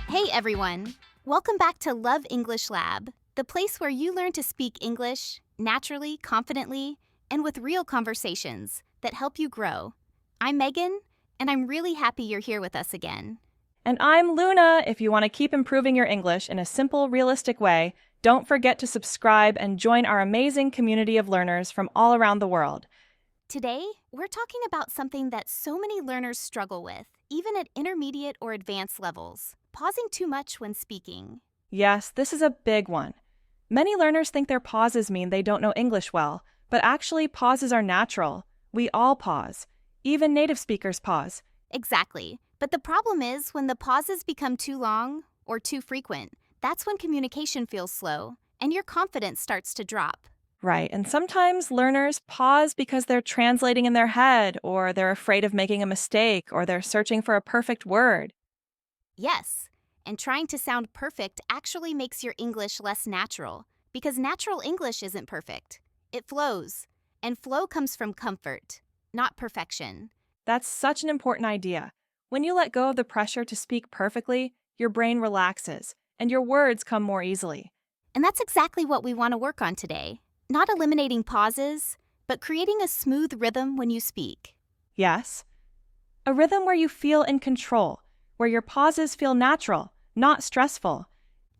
Hey everyone! Welcome back to Love English Lab, the place where you learn to speak English naturally, confidently, and with real conversations that help you grow. I'm Megan, and I'm really happy you're here with us again. And I'm Luna. If you want to keep improving your English in a simple, realistic way, don't forget to subscribe and join our amazing community of learners from all around the world. Today, we're talking about something that so many learners struggle with, even at intermediate or advanced levels: pausing too much when speaking. Yes, this is a big one. Many learners think their pauses mean they don't know English well, but actually, pauses are natural. We all pause. Even native speakers pause. Exactly. But the problem is when the pauses become too long or too frequent, that's when communication feels slow and your confidence starts to drop. Right, and sometimes learners pause because they're translating in their head, or they're afraid of making a mistake, or they're searching for a perfect word. Yes, and trying to sound perfect actually makes your English less natural because natural English isn't perfect. It flows, and flow comes from comfort, not perfection. That's such an important idea. When you let go of the pressure to speak perfectly, your brain relaxes, and your words come more easily. And that's exactly what we want to work on today. Not eliminating pauses, but creating a smooth rhythm when you speak. Yes? A rhythm where you feel in control, where your pauses feel natural, not stressful.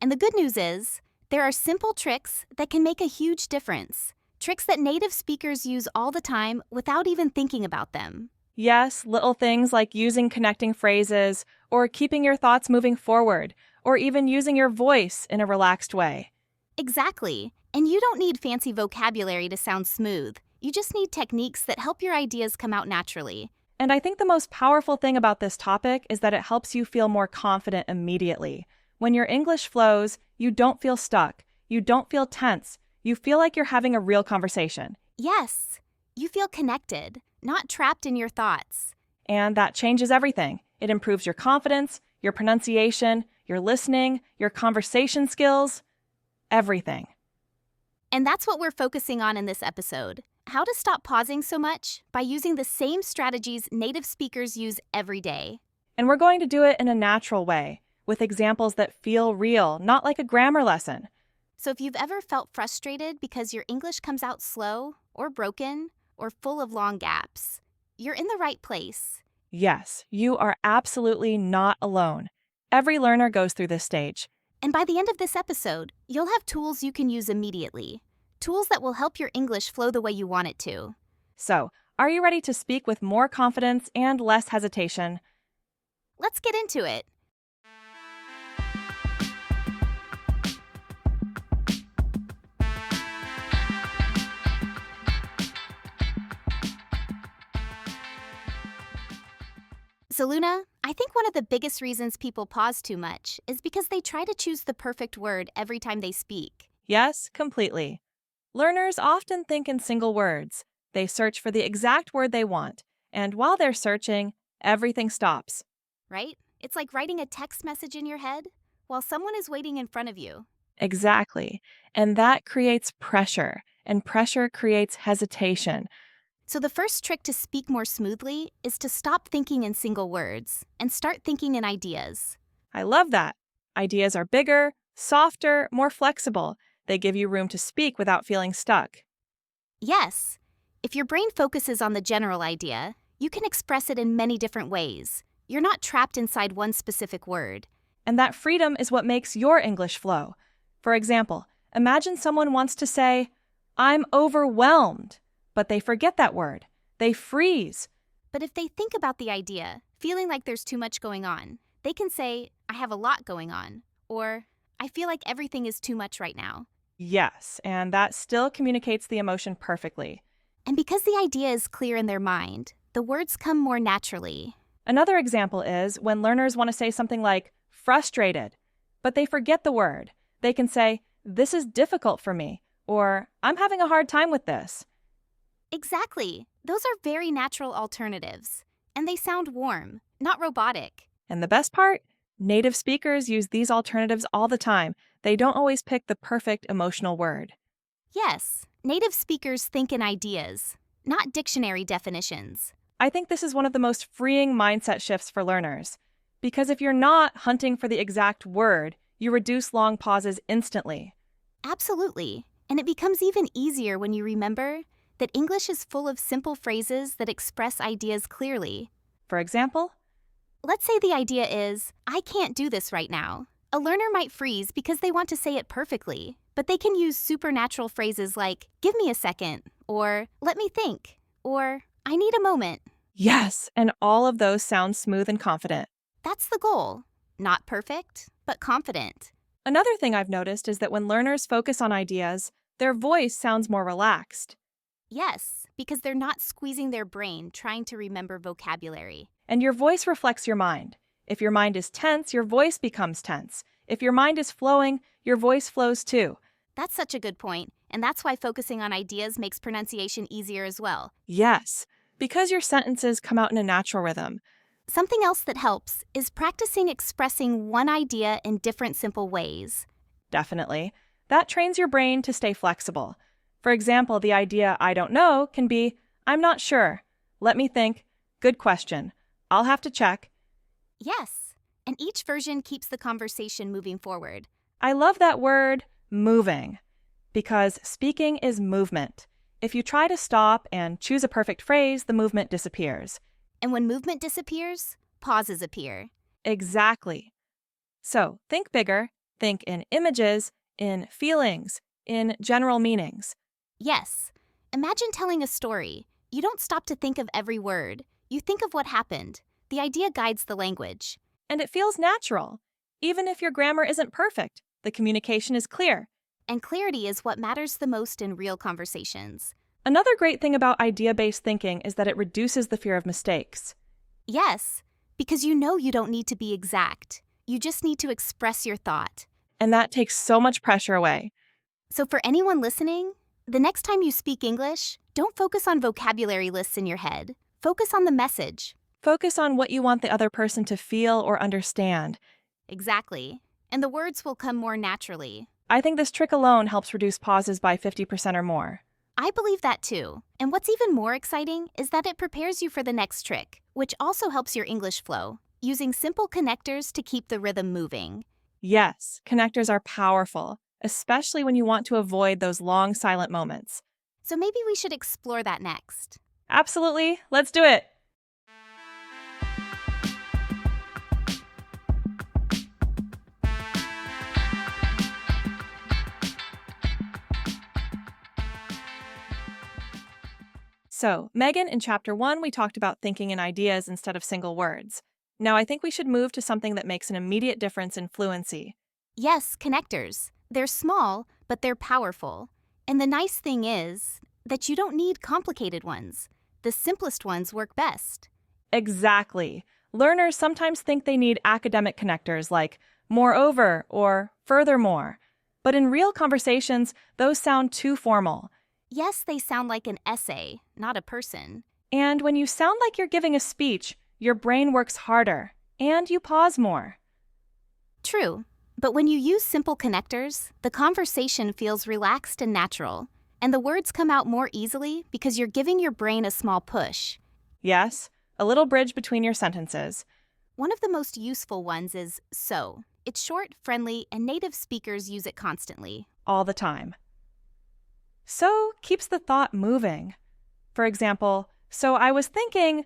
And the good news is, there are simple tricks that can make a huge difference. Tricks that native speakers use all the time without even thinking about them. Yes, little things like using connecting phrases, or keeping your thoughts moving forward, or even using your voice in a relaxed way. Exactly. And you don't need fancy vocabulary to sound smooth. You just need techniques that help your ideas come out naturally. And I think the most powerful thing about this topic is that it helps you feel more confident immediately. When your English flows, you don't feel stuck. You don't feel tense. You feel like you're having a real conversation. Yes, you feel connected, not trapped in your thoughts. And that changes everything. It improves your confidence, your pronunciation, your listening, your conversation skills, everything. And that's what we're focusing on in this episode: how to stop pausing so much by using the same strategies native speakers use every day. And we're going to do it in a natural way, with examples that feel real, not like a grammar lesson. So if you've ever felt frustrated because your English comes out slow or broken or full of long gaps, you're in the right place. Yes, you are absolutely not alone. Every learner goes through this stage. And by the end of this episode, you'll have tools you can use immediately. Tools that will help your English flow the way you want it to. So, are you ready to speak with more confidence and less hesitation? Let's get into it. So Luna, I think one of the biggest reasons people pause too much is because they try to choose the perfect word every time they speak. Yes, completely. Learners often think in single words. They search for the exact word they want, and while they're searching, everything stops. Right? It's like writing a text message in your head while someone is waiting in front of you. Exactly. And that creates pressure, and pressure creates hesitation. So the first trick to speak more smoothly is to stop thinking in single words and start thinking in ideas. I love that. Ideas are bigger, softer, more flexible. They give you room to speak without feeling stuck. Yes, if your brain focuses on the general idea, you can express it in many different ways. You're not trapped inside one specific word. And that freedom is what makes your English flow. For example, imagine someone wants to say, I'm overwhelmed, but they forget that word. They freeze. But if they think about the idea, feeling like there's too much going on, they can say, I have a lot going on, or I feel like everything is too much right now. Yes, and that still communicates the emotion perfectly. And because the idea is clear in their mind, the words come more naturally. Another example is when learners want to say something like frustrated, but they forget the word. They can say, this is difficult for me, or I'm having a hard time with this. Exactly. Those are very natural alternatives. And they sound warm, not robotic. And the best part? Native speakers use these alternatives all the time. They don't always pick the perfect emotional word. Yes, native speakers think in ideas, not dictionary definitions. I think this is one of the most freeing mindset shifts for learners. Because if you're not hunting for the exact word, you reduce long pauses instantly. Absolutely. And it becomes even easier when you remember that English is full of simple phrases that express ideas clearly. For example, Let's say the idea is, I can't do this right now. A learner might freeze because they want to say it perfectly, but they can use supernatural phrases like, give me a second, or let me think, or I need a moment. yes, and all of those sound smooth and confident. That's the goal. Not perfect, but confident. Another thing I've noticed is that when learners focus on ideas, their voice sounds more relaxed. Yes, because they're not squeezing their brain trying to remember vocabulary. And your voice reflects your mind. If your mind is tense, your voice becomes tense. If your mind is flowing, your voice flows too. That's such a good point, and that's why focusing on ideas makes pronunciation easier as well. Yes, because your sentences come out in a natural rhythm. Something else that helps is practicing expressing one idea in different simple ways. Definitely. That trains your brain to stay flexible. For example, the idea I don't know can be I'm not sure. Let me think. Good question. I'll have to check. Yes, and each version keeps the conversation moving forward. I love that word, moving, because speaking is movement. If you try to stop and choose a perfect phrase, the movement disappears. And when movement disappears, pauses appear. Exactly. So think bigger, think in images, in feelings, in general meanings. Yes, imagine telling a story. You don't stop to think of every word. You think of what happened. The idea guides the language. And it feels natural. Even if your grammar isn't perfect, the communication is clear. And clarity is what matters the most in real conversations. Another great thing about idea-based thinking is that it reduces the fear of mistakes. Yes, because you know you don't need to be exact. You just need to express your thought. And that takes so much pressure away. So for anyone listening, the next time you speak English, don't focus on vocabulary lists in your head. Focus on the message. Focus on what you want the other person to feel or understand. Exactly. And the words will come more naturally. I think this trick alone helps reduce pauses by 50% or more. I believe that too. And what's even more exciting is that it prepares you for the next trick, which also helps your English flow, using simple connectors to keep the rhythm moving. Yes, connectors are powerful, especially when you want to avoid those long silent moments. So maybe we should explore that next. Absolutely, let's do it! So, Megan, in Chapter 1, we talked about thinking in ideas instead of single words. Now, I think we should move to something that makes an immediate difference in fluency. Yes, connectors. They're small, but they're powerful. And the nice thing is that you don't need complicated ones. The simplest ones work best. Exactly. Learners sometimes think they need academic connectors like moreover or furthermore. But in real conversations, those sound too formal. Yes, they sound like an essay, not a person. And when you sound like you're giving a speech, your brain works harder, and you pause more. True. But when you use simple connectors, the conversation feels relaxed and natural. And the words come out more easily because you're giving your brain a small push. Yes, a little bridge between your sentences. One of the most useful ones is so. It's short, friendly, and native speakers use it constantly. All the time. So keeps the thought moving. For example, so I was thinking,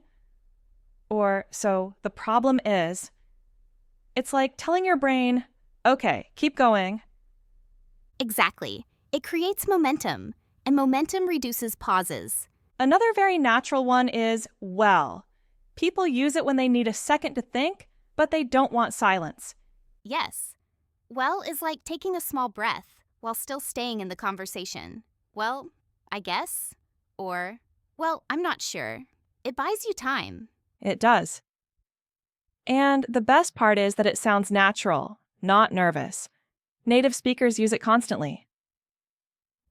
or so the problem is. It's like telling your brain, okay, keep going. Exactly. It creates momentum, and momentum reduces pauses. Another very natural one is well. People use it when they need a second to think, but they don't want silence. Yes. Well is like taking a small breath while still staying in the conversation. Well, I guess. Or, well, I'm not sure. It buys you time. It does. And the best part is that it sounds natural, not nervous. Native speakers use it constantly.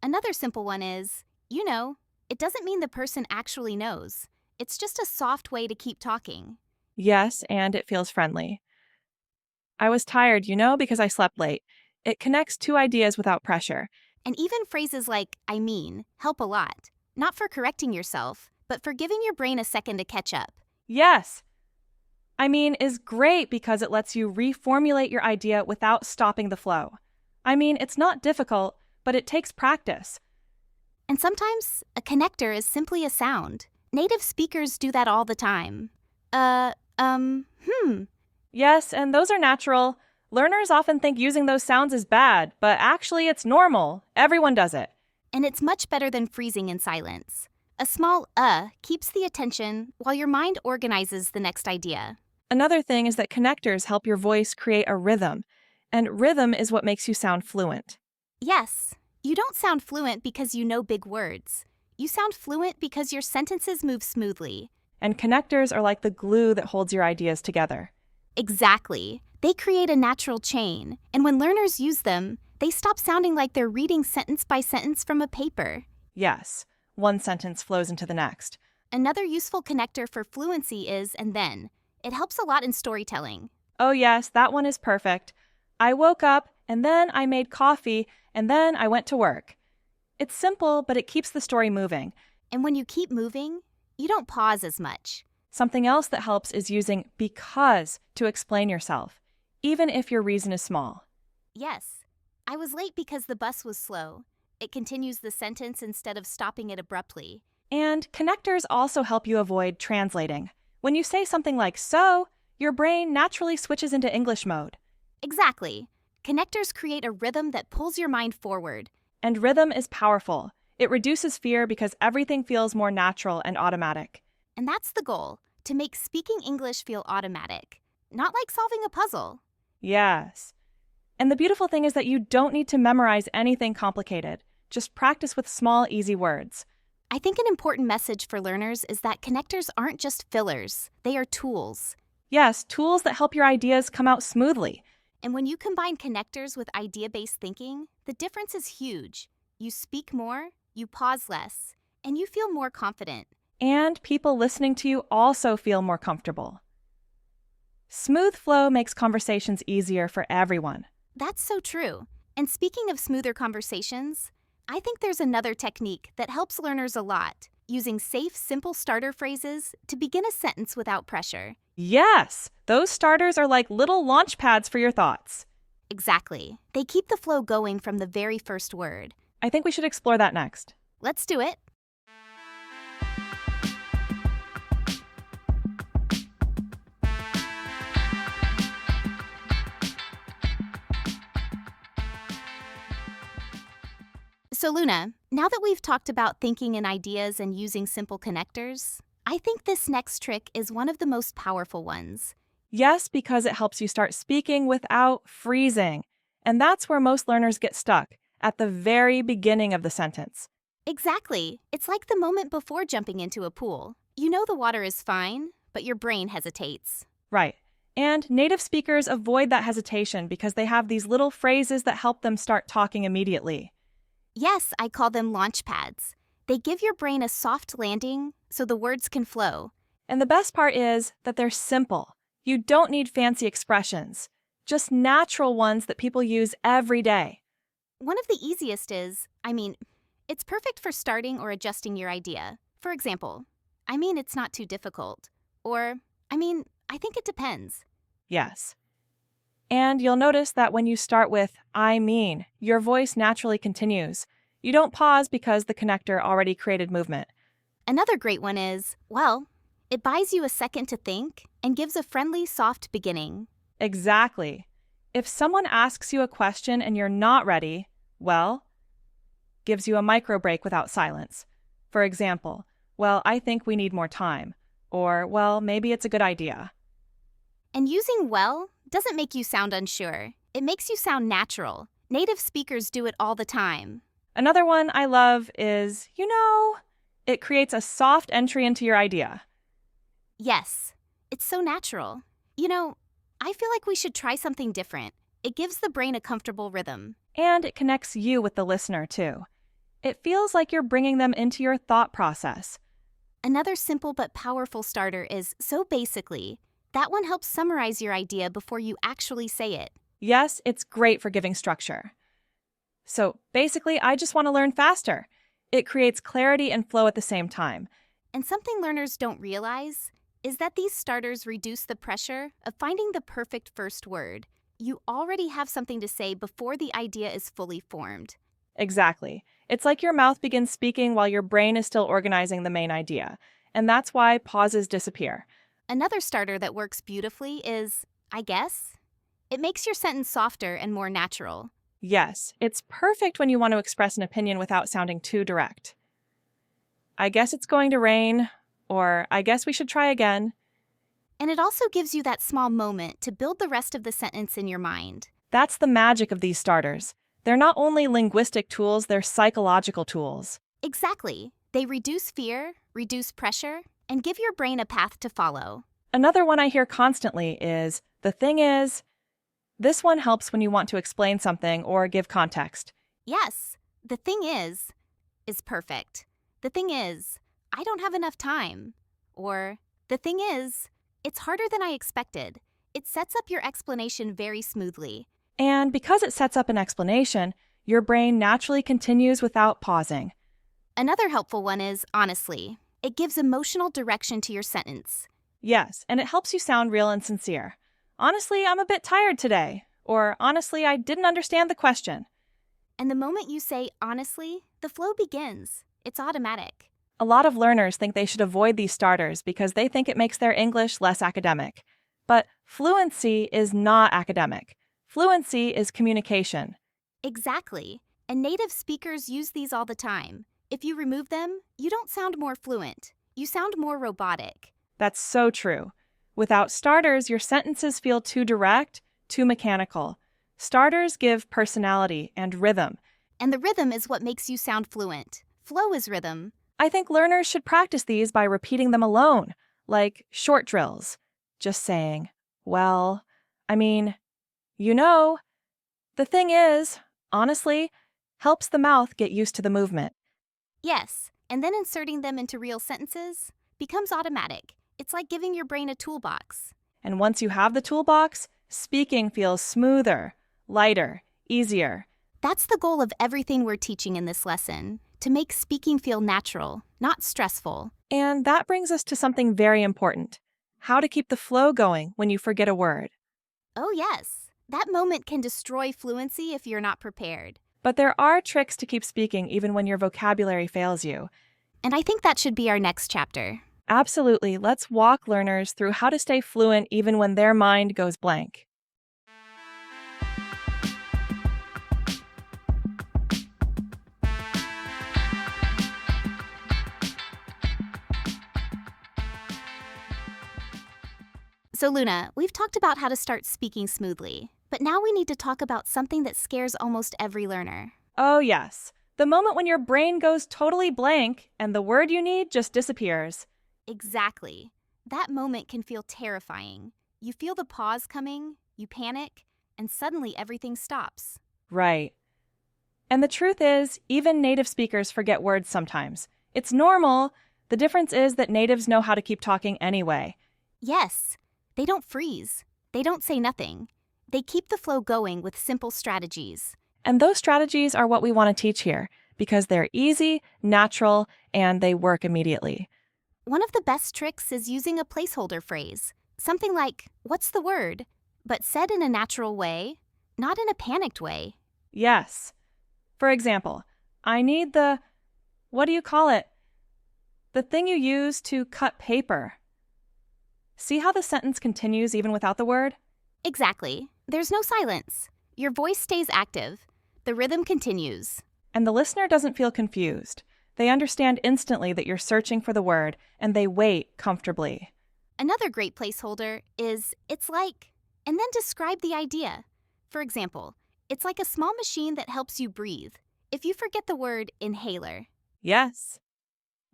Another simple one is, it doesn't mean the person actually knows. It's just a soft way to keep talking. Yes, and it feels friendly. I was tired, because I slept late. It connects two ideas without pressure. And even phrases like, I mean, help a lot. Not for correcting yourself, but for giving your brain a second to catch up. Yes! I mean is great because it lets you reformulate your idea without stopping the flow. I mean, it's not difficult, but it takes practice. And sometimes a connector is simply a sound. Native speakers do that all the time. Yes, and those are natural. Learners often think using those sounds is bad, but actually it's normal. Everyone does it. And it's much better than freezing in silence. A small keeps the attention while your mind organizes the next idea. Another thing is that connectors help your voice create a rhythm, and rhythm is what makes you sound fluent. Yes, you don't sound fluent because you know big words. You sound fluent because your sentences move smoothly. And connectors are like the glue that holds your ideas together. Exactly. They create a natural chain, and when learners use them, they stop sounding like they're reading sentence by sentence from a paper. Yes, one sentence flows into the next. Another useful connector for fluency is and then. It helps a lot in storytelling. Oh yes, that one is perfect. I woke up, and then I made coffee, and then I went to work. It's simple, but it keeps the story moving. And when you keep moving, you don't pause as much. Something else that helps is using because to explain yourself, even if your reason is small. Yes, I was late because the bus was slow. It continues the sentence instead of stopping it abruptly. And connectors also help you avoid translating. When you say something like so, your brain naturally switches into English mode. Exactly. Connectors create a rhythm that pulls your mind forward. And rhythm is powerful. It reduces fear because everything feels more natural and automatic. And that's the goal, to make speaking English feel automatic, not like solving a puzzle. Yes. And the beautiful thing is that you don't need to memorize anything complicated. Just practice with small, easy words. I think an important message for learners is that connectors aren't just fillers, they are tools. Yes, tools that help your ideas come out smoothly. And when you combine connectors with idea-based thinking, the difference is huge. You speak more, you pause less, and you feel more confident. And people listening to you also feel more comfortable. Smooth flow makes conversations easier for everyone. That's so true. And speaking of smoother conversations, I think there's another technique that helps learners a lot, using safe, simple starter phrases to begin a sentence without pressure. Yes, those starters are like little launch pads for your thoughts. Exactly. They keep the flow going from the very first word. I think we should explore that next. Let's do it. So Luna, now that we've talked about thinking in ideas and using simple connectors, I think this next trick is one of the most powerful ones. Yes, because it helps you start speaking without freezing. And that's where most learners get stuck, at the very beginning of the sentence. Exactly. It's like the moment before jumping into a pool. You know the water is fine, but your brain hesitates. Right. And native speakers avoid that hesitation because they have these little phrases that help them start talking immediately. Yes, I call them launch pads. They give your brain a soft landing so the words can flow. And the best part is that they're simple. You don't need fancy expressions, just natural ones that people use every day. One of the easiest is, it's perfect for starting or adjusting your idea. For example, it's not too difficult. Or, I think it depends. Yes. And you'll notice that when you start with, I mean, your voice naturally continues. You don't pause because the connector already created movement. Another great one is, well, it buys you a second to think and gives a friendly, soft beginning. Exactly. If someone asks you a question and you're not ready, well, gives you a micro break without silence. For example, well, I think we need more time. Or, well, maybe it's a good idea. And using well doesn't make you sound unsure. It makes you sound natural. Native speakers do it all the time. Another one I love is, it creates a soft entry into your idea. Yes, it's so natural. I feel like we should try something different. It gives the brain a comfortable rhythm. And it connects you with the listener, too. It feels like you're bringing them into your thought process. Another simple but powerful starter is so basically. That one helps summarize your idea before you actually say it. Yes, it's great for giving structure. So basically, I just want to learn faster. It creates clarity and flow at the same time. And something learners don't realize is that these starters reduce the pressure of finding the perfect first word. You already have something to say before the idea is fully formed. Exactly. It's like your mouth begins speaking while your brain is still organizing the main idea. And that's why pauses disappear. Another starter that works beautifully is, I guess. It makes your sentence softer and more natural. Yes, it's perfect when you want to express an opinion without sounding too direct. I guess it's going to rain, or I guess we should try again. And it also gives you that small moment to build the rest of the sentence in your mind. That's the magic of these starters. They're not only linguistic tools, they're psychological tools. Exactly. They reduce fear, reduce pressure, and give your brain a path to follow. Another one I hear constantly is, the thing is. This one helps when you want to explain something or give context. Yes, the thing is perfect. The thing is, I don't have enough time. Or, the thing is, it's harder than I expected. It sets up your explanation very smoothly. And because it sets up an explanation, your brain naturally continues without pausing. Another helpful one is honestly. It gives emotional direction to your sentence. Yes, and it helps you sound real and sincere. Honestly, I'm a bit tired today. Or honestly, I didn't understand the question. And the moment you say honestly, the flow begins. It's automatic. A lot of learners think they should avoid these starters because they think it makes their English less academic. But fluency is not academic. Fluency is communication. Exactly. And native speakers use these all the time. If you remove them, you don't sound more fluent. You sound more robotic. That's so true. Without starters, your sentences feel too direct, too mechanical. Starters give personality and rhythm. And the rhythm is what makes you sound fluent. Flow is rhythm. I think learners should practice these by repeating them alone, like short drills. Just saying, well, I mean, you know. The thing is, honestly, helps the mouth get used to the movement. Yes, and then inserting them into real sentences becomes automatic. It's like giving your brain a toolbox. And once you have the toolbox, speaking feels smoother, lighter, easier. That's the goal of everything we're teaching in this lesson, to make speaking feel natural, not stressful. And that brings us to something very important: how to keep the flow going when you forget a word. Oh yes, that moment can destroy fluency if you're not prepared. But there are tricks to keep speaking even when your vocabulary fails you. And I think that should be our next chapter. Absolutely, let's walk learners through how to stay fluent even when their mind goes blank. So Luna, we've talked about how to start speaking smoothly, but now we need to talk about something that scares almost every learner. Oh yes, the moment when your brain goes totally blank and the word you need just disappears. Exactly. That moment can feel terrifying. You feel the pause coming, you panic, and suddenly everything stops. Right. And the truth is, even native speakers forget words sometimes. It's normal. The difference is that natives know how to keep talking anyway. Yes, they don't freeze. They don't say nothing. They keep the flow going with simple strategies. And those strategies are what we want to teach here because they're easy, natural, and they work immediately. One of the best tricks is using a placeholder phrase. Something like, "What's the word?" but said in a natural way, not in a panicked way. Yes. For example, I need what do you call it? The thing you use to cut paper. See how the sentence continues even without the word? Exactly. There's no silence. Your voice stays active. The rhythm continues. And the listener doesn't feel confused. They understand instantly that you're searching for the word, and they wait comfortably. Another great placeholder is, "It's like," and then describe the idea. For example, it's like a small machine that helps you breathe. If you forget the word inhaler. Yes.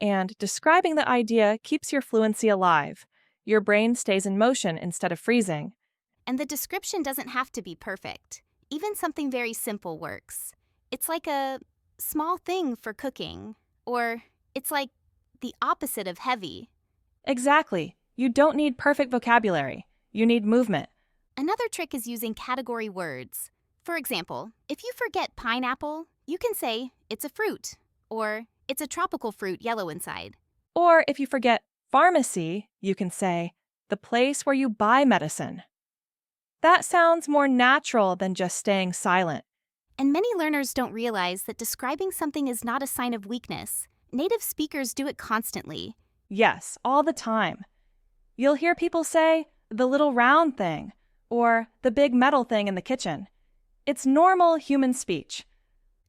And describing the idea keeps your fluency alive. Your brain stays in motion instead of freezing. And the description doesn't have to be perfect. Even something very simple works. It's like a small thing for cooking. Or it's like the opposite of heavy. Exactly. You don't need perfect vocabulary. You need movement. Another trick is using category words. For example, if you forget pineapple, you can say, "It's a fruit," or "It's a tropical fruit yellow inside." Or if you forget Pharmacy, you can say, the place where you buy medicine. That sounds more natural than just staying silent. And many learners don't realize that describing something is not a sign of weakness. Native speakers do it constantly. Yes, all the time. You'll hear people say, the little round thing, or the big metal thing in the kitchen. It's normal human speech.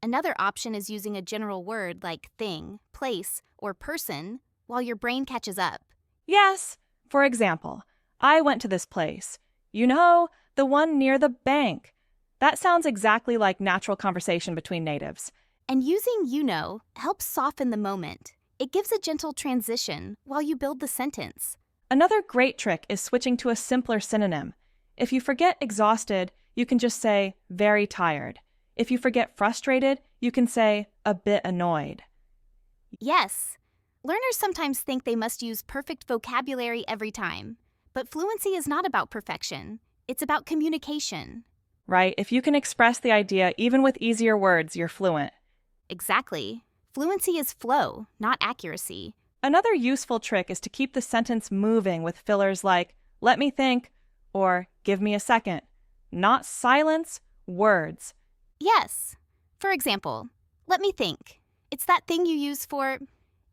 Another option is using a general word like thing, place, or person while your brain catches up. Yes, for example, I went to this place. You know, the one near the bank. That sounds exactly like natural conversation between natives. And using you know helps soften the moment. It gives a gentle transition while you build the sentence. Another great trick is switching to a simpler synonym. If you forget exhausted, you can just say very tired. If you forget frustrated, you can say a bit annoyed. Yes, learners sometimes think they must use perfect vocabulary every time. But fluency is not about perfection. It's about communication. Right? If you can express the idea even with easier words, you're fluent. Exactly. Fluency is flow, not accuracy. Another useful trick is to keep the sentence moving with fillers like, let me think, or give me a second. Not silence, words. Yes. For example, let me think. It's that thing you use for,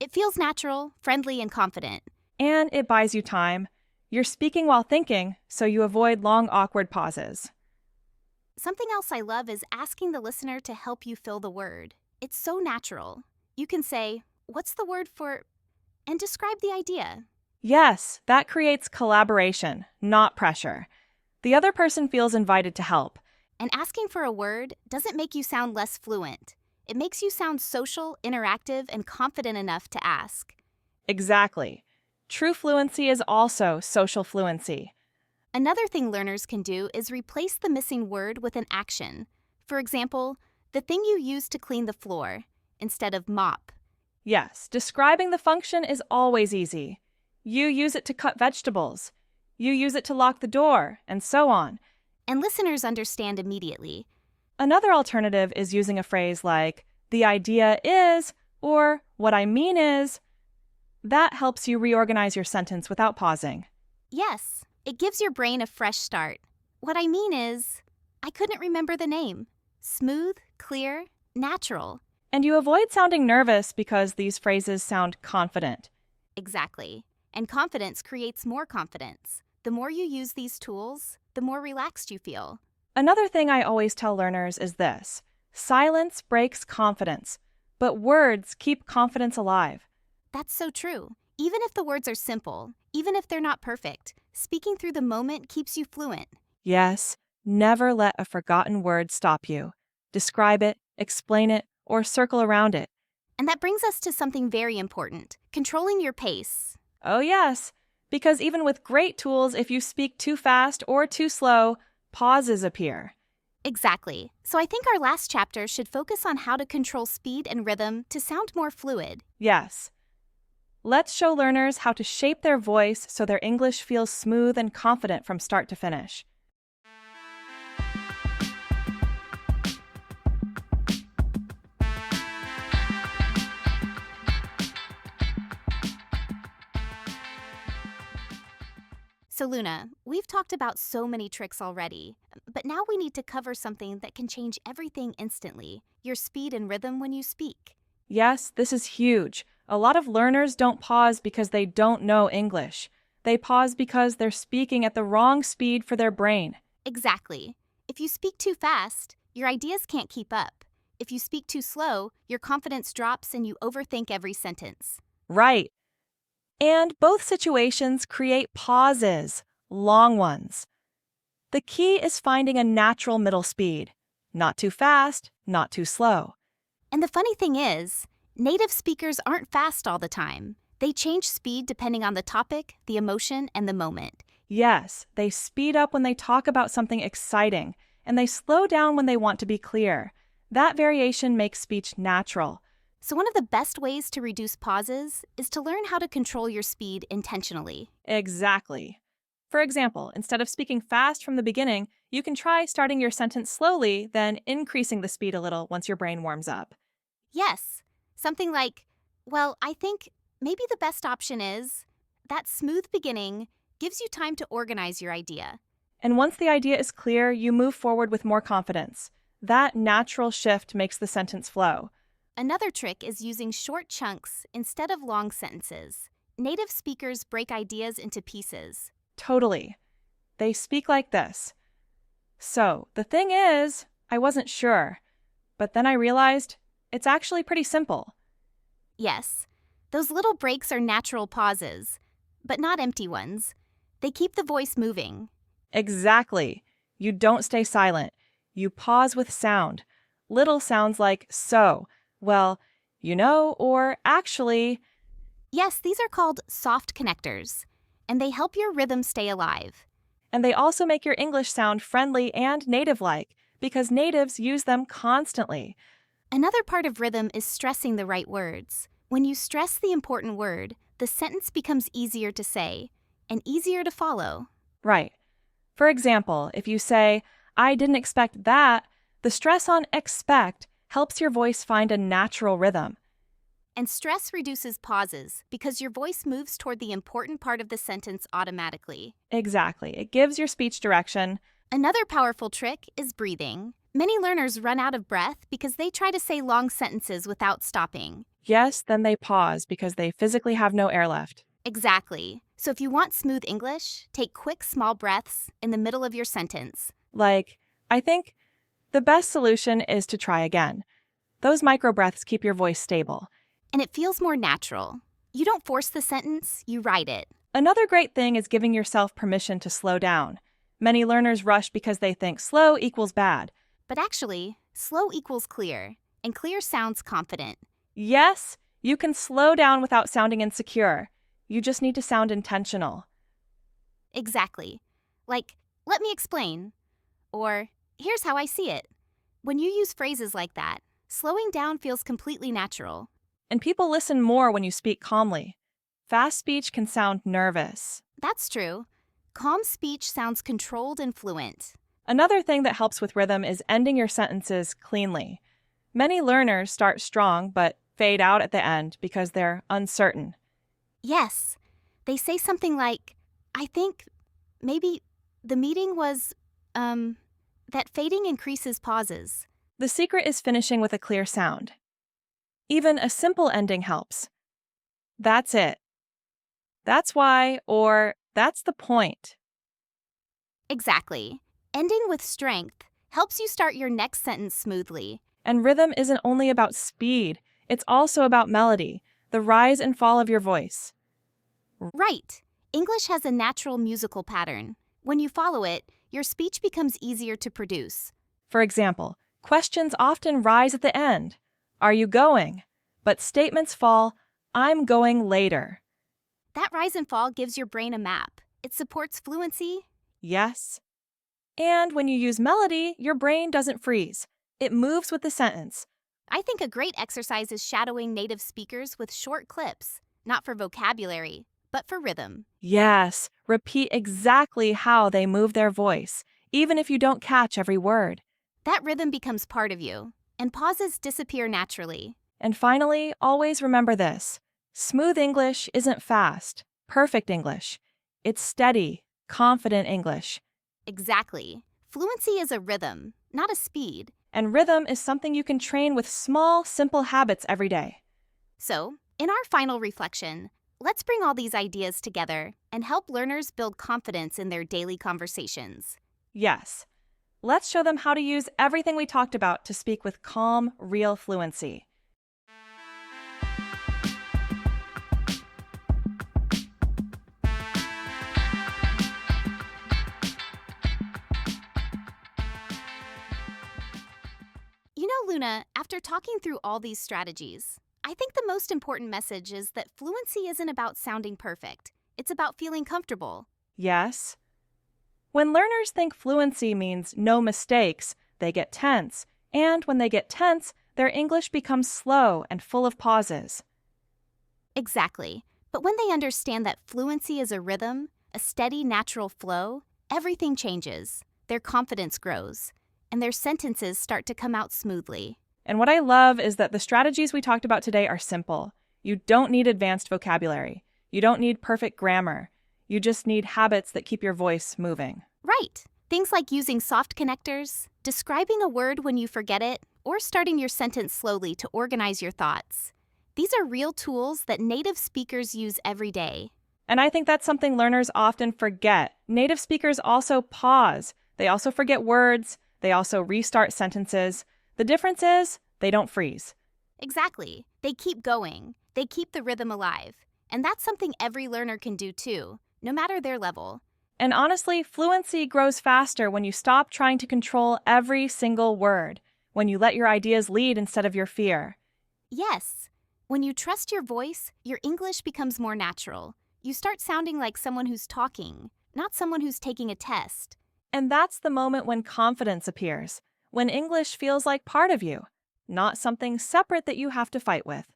it feels natural, friendly, and confident. And it buys you time. You're speaking while thinking, so you avoid long, awkward pauses. Something else I love is asking the listener to help you fill the word. It's so natural. You can say, what's the word for, and describe the idea. Yes, that creates collaboration, not pressure. The other person feels invited to help. And asking for a word doesn't make you sound less fluent. It makes you sound social, interactive, and confident enough to ask. Exactly. True fluency is also social fluency. Another thing learners can do is replace the missing word with an action. For example, the thing you use to clean the floor, instead of mop. Yes, describing the function is always easy. You use it to cut vegetables. You use it to lock the door, and so on. And listeners understand immediately. Another alternative is using a phrase like, the idea is, or what I mean is. That helps you reorganize your sentence without pausing. Yes, it gives your brain a fresh start. What I mean is, I couldn't remember the name. Smooth, clear, natural. And you avoid sounding nervous because these phrases sound confident. Exactly. And confidence creates more confidence. The more you use these tools, the more relaxed you feel. Another thing I always tell learners is this: silence breaks confidence, but words keep confidence alive. That's so true. Even if the words are simple, even if they're not perfect, speaking through the moment keeps you fluent. Yes, never let a forgotten word stop you. Describe it, explain it, or circle around it. And that brings us to something very important: controlling your pace. Oh yes, because even with great tools, if you speak too fast or too slow, pauses appear. Exactly. So I think our last chapter should focus on how to control speed and rhythm to sound more fluid. Yes. Let's show learners how to shape their voice so their English feels smooth and confident from start to finish. So Luna, we've talked about so many tricks already, but now we need to cover something that can change everything instantly: your speed and rhythm when you speak. Yes, this is huge. A lot of learners don't pause because they don't know English. They pause because they're speaking at the wrong speed for their brain. Exactly. If you speak too fast, your ideas can't keep up. If you speak too slow, your confidence drops and you overthink every sentence. Right. And both situations create pauses, long ones. The key is finding a natural middle speed. Not too fast, not too slow. And the funny thing is, native speakers aren't fast all the time. They change speed depending on the topic, the emotion, and the moment. Yes, they speed up when they talk about something exciting, and they slow down when they want to be clear. That variation makes speech natural. So one of the best ways to reduce pauses is to learn how to control your speed intentionally. Exactly. For example, instead of speaking fast from the beginning, you can try starting your sentence slowly, then increasing the speed a little once your brain warms up. Yes, something like, well, I think maybe the best option is, That smooth beginning gives you time to organize your idea. And once the idea is clear, you move forward with more confidence. That natural shift makes the sentence flow. Another trick is using short chunks instead of long sentences. Native speakers break ideas into pieces. Totally. They speak like this. So, the thing is, I wasn't sure, but then I realized it's actually pretty simple. Yes, those little breaks are natural pauses, but not empty ones. They keep the voice moving. Exactly. You don't stay silent. You pause with sound. Little sounds like so, well, or actually. Yes, these are called soft connectors, and they help your rhythm stay alive. And they also make your English sound friendly and native-like, because natives use them constantly. Another part of rhythm is stressing the right words. When you stress the important word, the sentence becomes easier to say and easier to follow. Right. For example, if you say, I didn't expect that, the stress on expect helps your voice find a natural rhythm. And stress reduces pauses because your voice moves toward the important part of the sentence automatically. Exactly. It gives your speech direction. Another powerful trick is breathing. Many learners run out of breath because they try to say long sentences without stopping. Yes, then they pause because they physically have no air left. Exactly. So if you want smooth English, take quick, small breaths in the middle of your sentence. Like, I think the best solution is to try again. Those micro breaths keep your voice stable. And it feels more natural. You don't force the sentence, you write it. Another great thing is giving yourself permission to slow down. Many learners rush because they think slow equals bad. But actually, slow equals clear, and clear sounds confident. Yes, you can slow down without sounding insecure. You just need to sound intentional. Exactly. Like, let me explain. Or, here's how I see it. When you use phrases like that, slowing down feels completely natural. And people listen more when you speak calmly. Fast speech can sound nervous. That's true. Calm speech sounds controlled and fluent. Another thing that helps with rhythm is ending your sentences cleanly. Many learners start strong but fade out at the end because they're uncertain. Yes, they say something like, I think maybe the meeting was, that fading increases pauses. The secret is finishing with a clear sound. Even a simple ending helps. That's it. That's why, or that's the point. Exactly. Ending with strength helps you start your next sentence smoothly. And rhythm isn't only about speed, it's also about melody, the rise and fall of your voice. Right. English has a natural musical pattern. When you follow it, your speech becomes easier to produce. For example, questions often rise at the end. Are you going? But statements fall, I'm going later. That rise and fall gives your brain a map. It supports fluency. Yes. And when you use melody, your brain doesn't freeze. It moves with the sentence. I think a great exercise is shadowing native speakers with short clips, not for vocabulary, but for rhythm. Yes, repeat exactly how they move their voice, even if you don't catch every word. That rhythm becomes part of you, and pauses disappear naturally. And finally, always remember this. Smooth English isn't fast, perfect English. It's steady, confident English. Exactly. Fluency is a rhythm, not a speed. And rhythm is something you can train with small, simple habits every day. So, in our final reflection, let's bring all these ideas together and help learners build confidence in their daily conversations. Yes. Let's show them how to use everything we talked about to speak with calm, real fluency. You know, Luna, after talking through all these strategies, I think the most important message is that fluency isn't about sounding perfect. It's about feeling comfortable. Yes. When learners think fluency means no mistakes, they get tense. And when they get tense, their English becomes slow and full of pauses. Exactly. But when they understand that fluency is a rhythm, a steady, natural flow, everything changes. Their confidence grows, and their sentences start to come out smoothly. And what I love is that the strategies we talked about today are simple. You don't need advanced vocabulary. You don't need perfect grammar. You just need habits that keep your voice moving. Right. Things like using soft connectors, describing a word when you forget it, or starting your sentence slowly to organize your thoughts. These are real tools that native speakers use every day. And I think that's something learners often forget. Native speakers also pause. They also forget words. They also restart sentences. The difference is they don't freeze. Exactly. They keep going. They keep the rhythm alive. And that's something every learner can do too, no matter their level. And honestly, fluency grows faster when you stop trying to control every single word, when you let your ideas lead instead of your fear. Yes. When you trust your voice, your English becomes more natural. You start sounding like someone who's talking, not someone who's taking a test. And that's the moment when confidence appears, when English feels like part of you, not something separate that you have to fight with.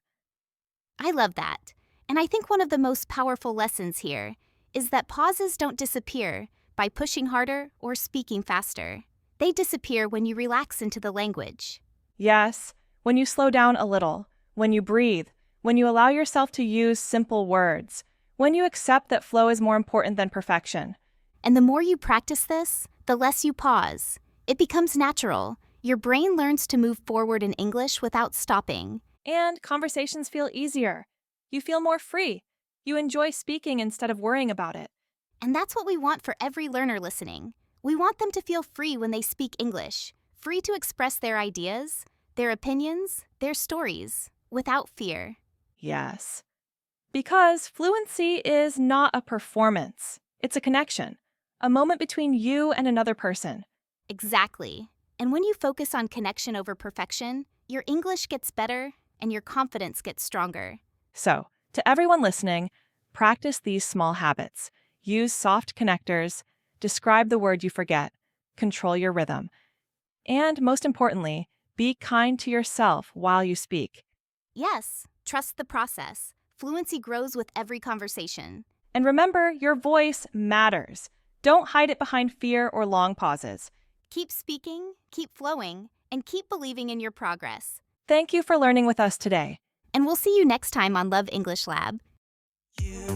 I love that. And I think one of the most powerful lessons here is that pauses don't disappear by pushing harder or speaking faster. They disappear when you relax into the language. Yes, when you slow down a little, when you breathe, when you allow yourself to use simple words, when you accept that flow is more important than perfection. And the more you practice this, the less you pause. It becomes natural. Your brain learns to move forward in English without stopping. And conversations feel easier. You feel more free. You enjoy speaking instead of worrying about it. And that's what we want for every learner listening. We want them to feel free when they speak English, free to express their ideas, their opinions, their stories, without fear. Yes. Because fluency is not a performance. It's a connection, a moment between you and another person. Exactly. And when you focus on connection over perfection, your English gets better and your confidence gets stronger. So, to everyone listening, practice these small habits. Use soft connectors, describe the word you forget, control your rhythm. And most importantly, be kind to yourself while you speak. Yes, trust the process. Fluency grows with every conversation. And remember, your voice matters. Don't hide it behind fear or long pauses. Keep speaking, keep flowing, and keep believing in your progress. Thank you for learning with us today. And we'll see you next time on Love English Lab. You